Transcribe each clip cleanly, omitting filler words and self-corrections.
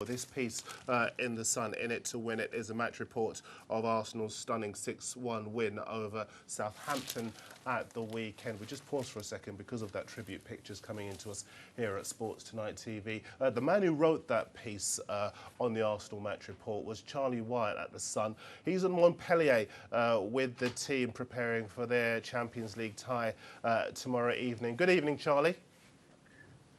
This piece in The Sun, In It to Win It, is a match report of Arsenal's stunning 6-1 win over Southampton at the weekend. We just paused for a second because of that tribute pictures coming into us here at Sports Tonight TV. The man who wrote that piece on the Arsenal match report was Charlie Wyett at The Sun. He's in Montpellier with the team preparing for their Champions League tie tomorrow evening. Good evening, Charlie.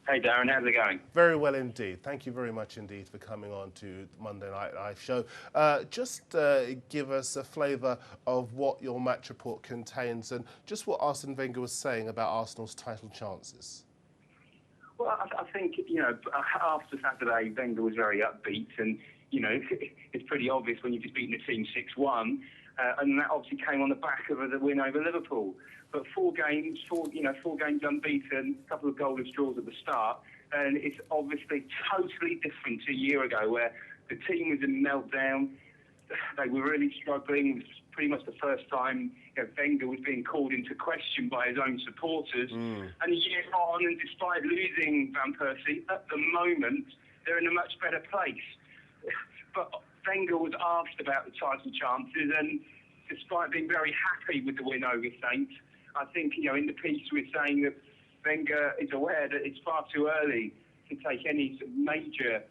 Hey Darren, how's it going? Very well indeed. Thank you very much indeed for coming on to Monday Night Live show. Just give us a flavour of what your match report contains and just what Arsene Wenger was saying about Arsenal's title chances. Well, I think, after Saturday, Wenger was very upbeat and, it's pretty obvious when you've just beaten the team 6-1 and that obviously came on the back of the win over Liverpool. But four games unbeaten, a couple of goalless draws at the start, and it's obviously totally different to a year ago where the team was in meltdown. They were really struggling. It was pretty much the first time Wenger was being called into question by his own supporters. And a year on, and despite losing Van Persie, at the moment, they're in a much better place. But Wenger was asked about the title chances, and despite being very happy with the win over Saints, I think, in the piece we're saying that Wenger is aware that it's far too early to take any sort of major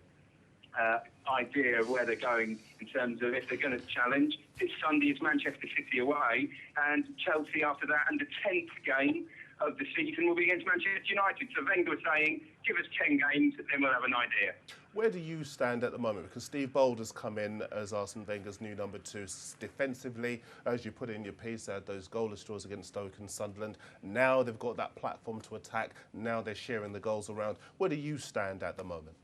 idea of where they're going in terms of if they're going to challenge. This Sunday is Manchester City away, and Chelsea after that, and the 10th game of the season will be against Manchester United. So Wenger was saying, give us 10 games, then we'll have an idea. Where do you stand at the moment? Because Steve Bold has come in as Arsene Wenger's new number 2 defensively. As you put in your piece, they had those goalless draws against Stoke and Sunderland. Now they've got that platform to attack. Now they're sharing the goals around. Where do you stand at the moment?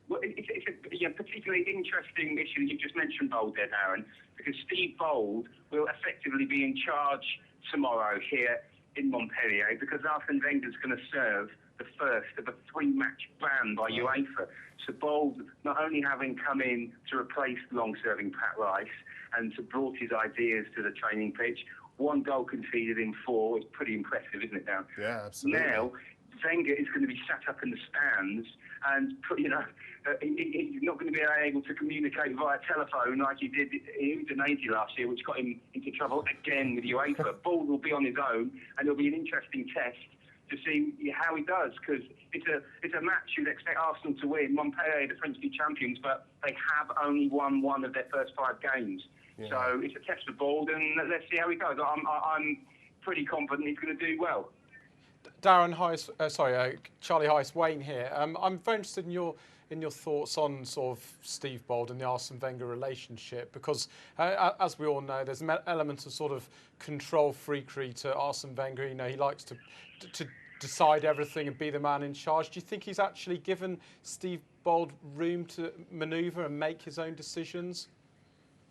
Well, it's a particularly interesting issue that you just mentioned, Bold, there, Darren, because Steve Bold will effectively be in charge tomorrow here in Montpellier because Arsene Wenger's going to serve the first of a 3-match ban by UEFA. So Bold, not only having come in to replace long-serving Pat Rice and to brought his ideas to the training pitch, 1 goal conceded in 4 is pretty impressive, isn't it, Dan? Yeah, absolutely. Now, Wenger is going to be sat up in the stands and, he's not going to be able to communicate via telephone like he did in Udinese last year, which got him into trouble again with UEFA. Ball will be on his own, and it'll be an interesting test to see how he does, because it's a match you'd expect Arsenal to win. Montpellier, the French League champions, but they have only won 1 of their first 5 games. Yeah. So it's a test for Bald, and let's see how he goes. I'm pretty confident he's going to do well. Darren Heiss, Charlie Heiss, Wayne here. I'm very interested in your thoughts on sort of Steve Bold and the Arsene Wenger relationship, because as we all know, there's an element of sort of control freakery to Arsene Wenger. He likes to decide everything and be the man in charge. Do you think he's actually given Steve Bold room to manoeuvre and make his own decisions?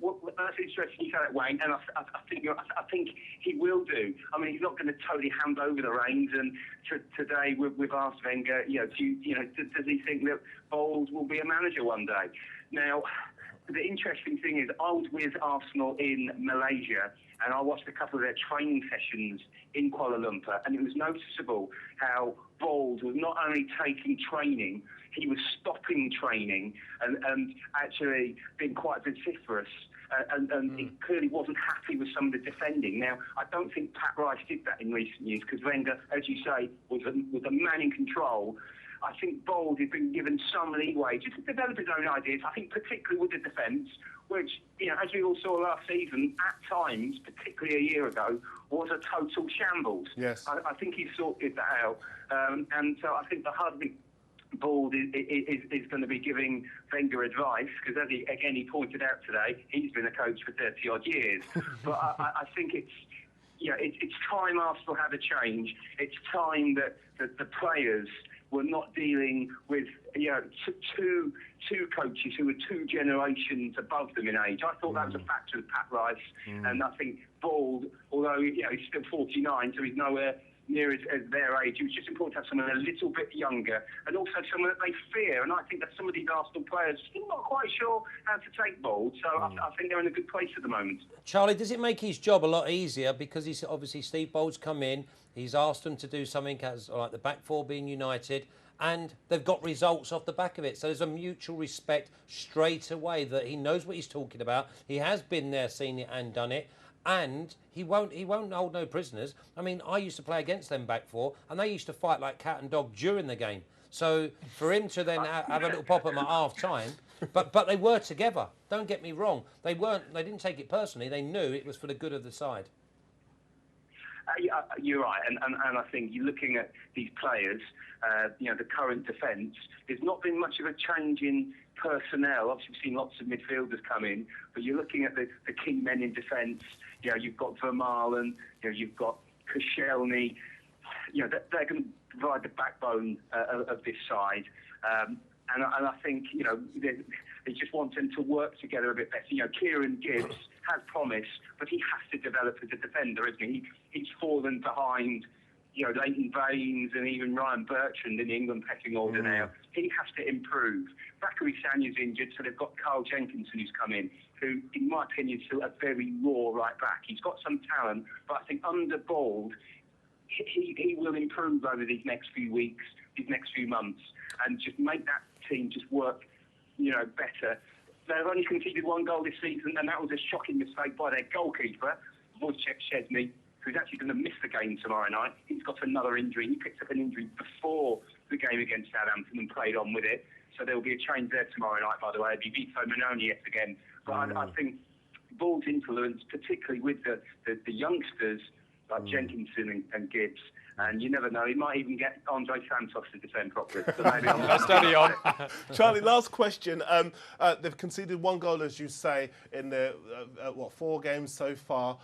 Well, that's interesting you say that, Wayne, and I think he will do. I mean, he's not going to totally hand over the reins. And today, we've asked Wenger, does he think that Bowles will be a manager one day? Now, the interesting thing is, I was with Arsenal in Malaysia, and I watched a couple of their training sessions in Kuala Lumpur, and it was noticeable how Bowles was not only taking training, he was stopping training and actually being quite vociferous. And he clearly wasn't happy with some of the defending. Now, I don't think Pat Rice did that in recent years because Wenger, as you say, was a man in control. I think Bold has been given some leeway just to develop his own ideas, I think particularly with the defence, which, as we all saw last season, at times, particularly a year ago, was a total shambles. Yes. I think he sorted that out. And so I think the hardly Bald is going to be giving Wenger advice, because as he pointed out today, he's been a coach for 30-odd years. But I think it's time Arsenal had a change. It's time that the players were not dealing with two coaches who were 2 generations above them in age. I thought that was a factor with Pat Rice, and I think Bald, although he's still 49, so he's nowhere near as their age. It was just important to have someone a little bit younger, and also someone that they fear. And I think that some of these Arsenal players are still not quite sure how to take Bold, so I think they're in a good place at the moment. Charlie, does it make his job a lot easier, because he's obviously Steve Bold's come in, he's asked them to do something as like the back 4 being united, and they've got results off the back of it. So there's a mutual respect straight away that he knows what he's talking about. He has been there, seen it and done it. And he won't hold no prisoners. I mean, I used to play against them back four, and they used to fight like cat and dog during the game. So for him to then have a little pop at my half time, but they were together. Don't get me wrong. They didn't take it personally. They knew it was for the good of the side. You're right, and I think you're looking at these players, the current defence, there's not been much of a change in personnel. Obviously, we've seen lots of midfielders come in, but you're looking at the key men in defence. You've got Vermaelen, you've got Koscielny. They're going to provide the backbone of this side. And I think, they just want them to work together a bit better. Kieran Gibbs has promise, but he has to develop as a defender, isn't he? He's fallen behind, Leighton Baines and even Ryan Bertrand in the England pecking order now. He has to improve. Bakary Sanya's injured, so they've got Carl Jenkinson who's come in, who, in my opinion, is still a very raw right back. He's got some talent, but I think under Bald, he will improve over these next few weeks, these next few months, and just make that team just work, better. They've only conceded 1 goal this season, and that was a shocking mistake by their goalkeeper, Wojciech Szczesny, who's actually going to miss the game tomorrow night. He's got another injury. He picked up an injury before the game against Southampton and played on with it. So there will be a change there tomorrow night, by the way. It'll be Vito Manoni yet again. But I think Ball's influence, particularly with the youngsters like Jenkinson and Gibbs, and you never know, he might even get Andre Santos to defend properly. So maybe I'm steady on. Charlie, last question. They've conceded 1 goal, as you say, in the 4 games so far.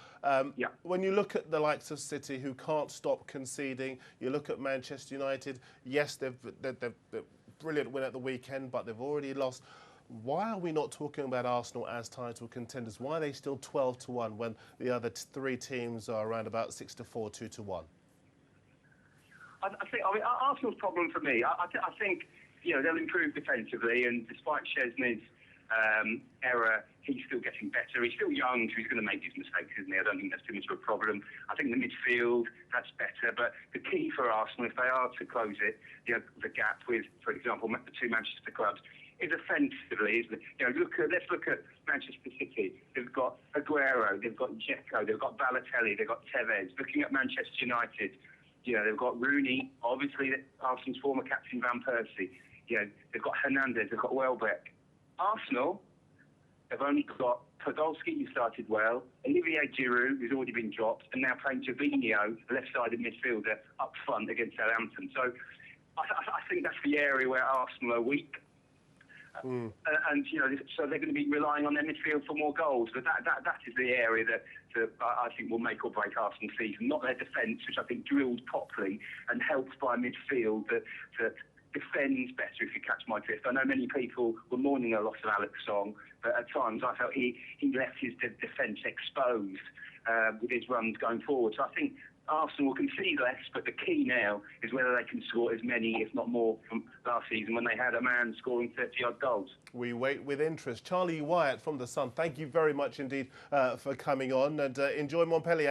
Yeah. When you look at the likes of City, who can't stop conceding, you look at Manchester United. Yes, they've brilliant win at the weekend, but they've already lost. Why are we not talking about Arsenal as title contenders? Why are they still 12-1 when the other 3 teams are around about 6-4, 2-1? I think Arsenal's problem for me, I think, they'll improve defensively, and despite Szczesny's error, he's still getting better. He's still young, so he's going to make these mistakes, isn't he? I don't think that's too much of a problem. I think the midfield, that's better. But the key for Arsenal, if they are to close it, the gap with, for example, the 2 Manchester clubs, is offensively, isn't it? Let's look at Manchester City. They've got Aguero, they've got Dzeko, they've got Balotelli, they've got Tevez. Looking at Manchester United, they've got Rooney, obviously Arsenal's former captain Van Persie. They've got Hernandez, they've got Welbeck. Arsenal have only got Podolski, who started well, Olivier Giroud, who's already been dropped, and now playing Jorginho, left-sided midfielder, up front against Southampton. So I think that's the area where Arsenal are weak. And so they're going to be relying on their midfield for more goals. But that is the area that I think will make or break Arsenal's season, not their defence, which I think drilled properly and helped by a midfield that defends better, if you catch my drift. I know many people were mourning the loss of Alex Song, but at times I felt he left his defence exposed with his runs going forward. So I think Arsenal will concede less, but the key now is whether they can score as many, if not more, from last season when they had a man scoring 30-odd goals. We wait with interest. Charlie Wyett from The Sun, thank you very much indeed for coming on, and enjoy Montpellier.